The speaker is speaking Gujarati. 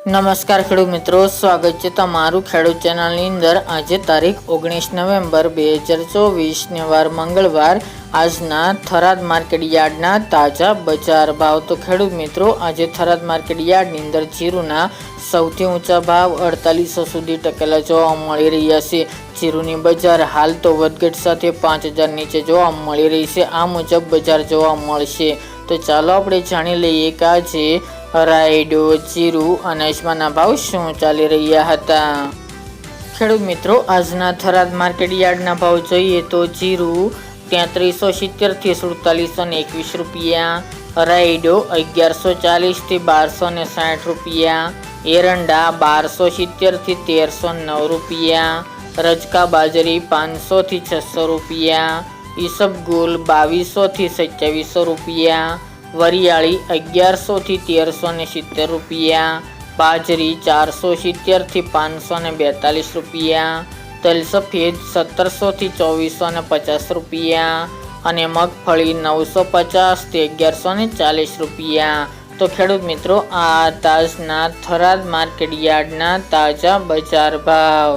નમસ્કાર ખેડૂત મિત્રો, સ્વાગત છે તમારું ખેડૂત ચેનલની અંદર। આજે તારીખ 19 નવેમ્બર 2024 ને વાર મંગળવાર। આજના થરાદ માર્કેટ યાર્ડના તાજા બજાર ભાવ। તો ખેડૂત મિત્રો, આજે થરાદ માર્કેટ યાર્ડની અંદર જીરુના સૌથી ઊંચા ભાવ 4800 સુધી ટકેલા જોવા મળી રહ્યા છે। જીરુની બજાર હાલ તો વધઘટ સાથે 5000 નીચે જોવા મળી રહી છે। આ મુજબ બજાર જોવા મળશે। તો ચાલો આપણે જાણી લઈએ કે આજે રાયડો, જીરુ અને અજમાના ભાવ શું ચાલી રહ્યા હતા। ખેડૂત મિત્રો, આજના થરાદ માર્કેટ યાર્ડના ભાવ જોઈએ તો જીરુ 3370 થી 4721 રૂપિયા, રાયડો 1140 થી 1260 રૂપિયા, એરંડા 1270 થી 1309 રૂપિયા, રજકા બાજરી 500 થી 600 રૂપિયા, ઈસબગુલ 2200 થી 2700 રૂપિયા, વરિયાળી 1100 થી 1370 રૂપિયા, બાજરી 470 થી 542 રૂપિયા, તલ સફેદ 1700 થી 2450 રૂપિયા અને મગફળી 950 થી 1140 રૂપિયા। તો ખેડૂત મિત્રો, આ તાજના થરાદ માર્કેટ યાર્ડના તાજા બજાર ભાવ।